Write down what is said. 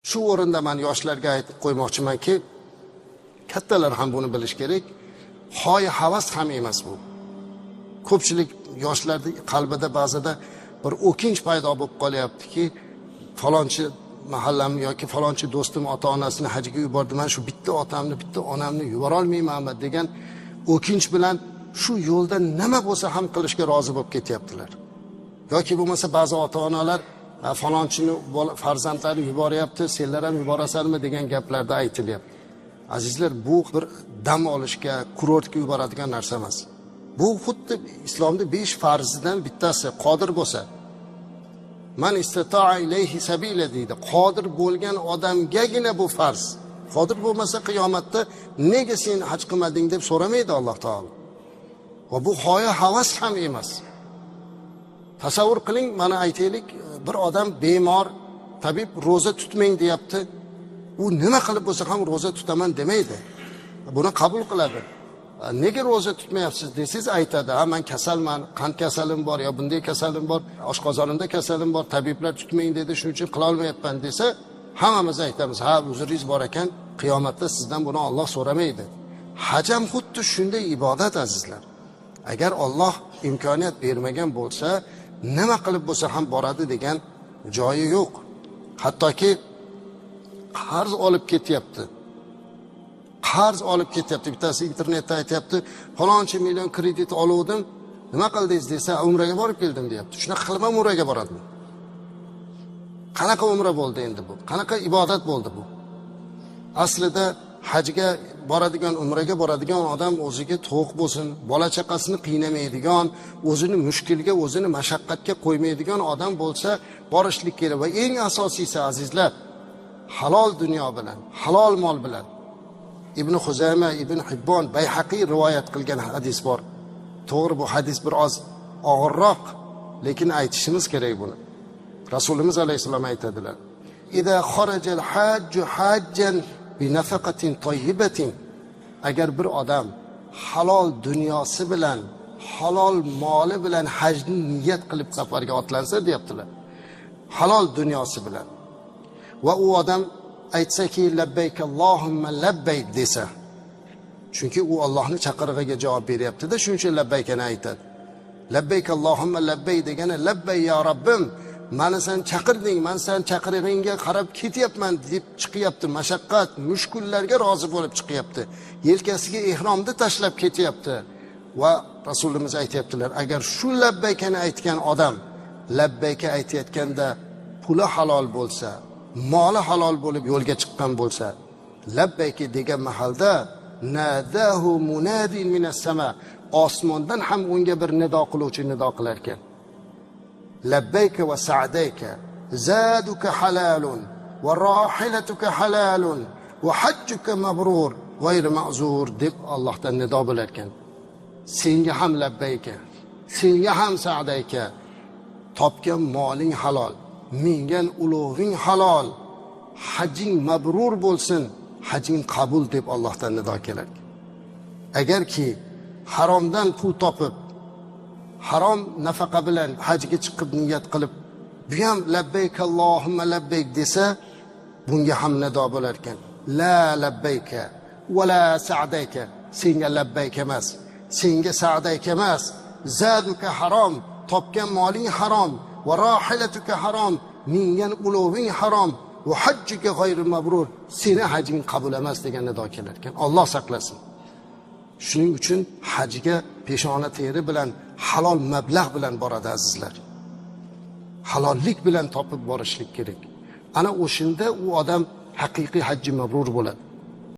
Shu o'rinda men yoshlarga aytib qo'ymoqchimanki, kattalar ham buni bilish kerak. Xoya havas ham emas bu. Ko'pchilik yoshlarning qalbida ba'zida bir o'kinch paydo bo'lib qolyaptiki, falonchi mahallamni yoki falonchi do'stim ota-onasini hajga yubordi, men shu bitta otamni, bitta onamni yubora olmaymanmi degan o'kinch bilan shu yo'lda nima bo'lsa ham qilishga rozi bo'lib ketyaptilar. Yoki bo'lmasa ba'zi ota-onalar falonchini farzandlarini yuboryapti, senlar ham yuborasanmi degan gaplarda aytilyapti. Azizlar, bu bir dam olishga, kurortga yuboradigan narsa emas. Bu xuddi islomda 5 farzidan bittasi, qodir bo'lsa. Man istata'a ilayhi sabila deydi. Qodir bo'lgan odamgagina bu farz. Qodir bo'lmasa qiyomatda nega sen haj qilmading deb so'ramaydi Alloh taolo. Va bu xoya havas ham emas. Tasavvur qiling, mana aytaylik, bir odam bemor, tabib roza tutmang deyapti. U nima qilib bo'lsa ham roza tutaman demaydi. Buni qabul qiladi. Nega roza tutmayapsiz desangiz aytadi, "Ha, men kasalman, qand kasalim bor, yo bunday kasalim bor, oshqozonimda kasalim bor, tabiblar tutmang dedi, shuning uchun qila olmayapman" desa, hammamiz aytamiz, "Ha, uzringiz bor ekan, qiyomatda sizdan buni Alloh so'ramaydi." Haj ham xuddi shunday ibodat azizlar. Agar Alloh imkoniyat bermagan bo'lsa, nima qilib bo'lsa ham boradi degan joyi yo'q. Hattoki qarz olib ketyapti. Qarz olib ketyapti. Bittasi internetda aytayapti, "Falonchi million kredit oluvdim, nima qildingiz?" desa, "Umraga borib keldim" deyapti. Shunaqa qilib ham umraga boradimi? Qanaqa umra bo'ldi endi bu? Qanaqa ibodat bo'ldi bu? Aslida hajga boradigan, umraga boradigan odam o'ziga to'q bo'lsin, bola chaqasini qiynamaydigan, o'zini mushkilga, o'zini mashaqqatga qo'ymaydigan odam bo'lsa, borishlik kerak. Va eng asosiysi azizlar, halol dunyo bilan, halol mol bilan. Ibn Xuzayma, Ibn Hibbon, Bayhaqiy rivoyat qilgan hadis bor. To'g'ri, bu hadis biroz og'irroq, lekin aytishimiz kerak buni. Rasulimiz alayhisalom aytadilar: "Ida kharajal hajju hajjan bi nafaqatin tayyibatin." Agar bir odam halol dunyosi bilan, halol moli bilan hajni niyat qilib safarga otlansa deyaptilar. Halol dunyosi bilan. Va u odam aytsaki, "Labbayk Allohumma labbayk" desa. Chunki u Allohning chaqirig'iga javob beryapti-da, shuning uchun labbaykani aytadi. Labbayk Allohumma labbayk degani, "Labbay ya Rabbim, meni sen chaqirding, men sen chaqirig'ingga qarab ketyapman" deb chiqyapti. Mashaqqat, mushkullarga rozi bo'lib chiqyapti. Yelkasiga ihromni tashlab ketyapti. Va Rasulimiz aytayaptilar, agar shu labbaykani aytgan odam labbayka aytayotganda puli halol bo'lsa, moli halol bo'lib yo'lga chiqqan bo'lsa, labbayki degan mahalda nadahu munadin minas sama, osmondan ham unga bir nido qiluvchi nido qilar ekan. Labbayka va sa'dayka, zaduka halalun va rahilatuka halalun va hajjuka mabrur g'ayr ma'zur deb Allohdan nido bo'lar ekan. Senga ham labbayka, senga ham sa'dayka, topgan moling halol, mingan uloving halol, hajing mabrur bo'lsin, hajing qabul deb Allohdan nido kelar. Agarki haromdan pul topib, harom nafaqa bilan hajga chiqib niyat qilib, bu ham labbayk Allohumma labbayk desa, bunga ham nido bo'lar ekan. La labbayka va la sa'dayka, senga labbayk emas, senga sa'dayk emas, zaduka harom, topgan moling harom, va rahilatuka harom, mingan uloving harom, va hajjuka g'ayr mabrur, seni hajing qabul emas degan nido kelar ekan. Alloh saqlasin. Shuning uchun hajga peshona teri bilan, halol mablag' bilan boradi azizlar. Halollik bilan topib borishlik kerak. Ana o'shanda u odam haqiqiy hajji mabrur bo'ladi.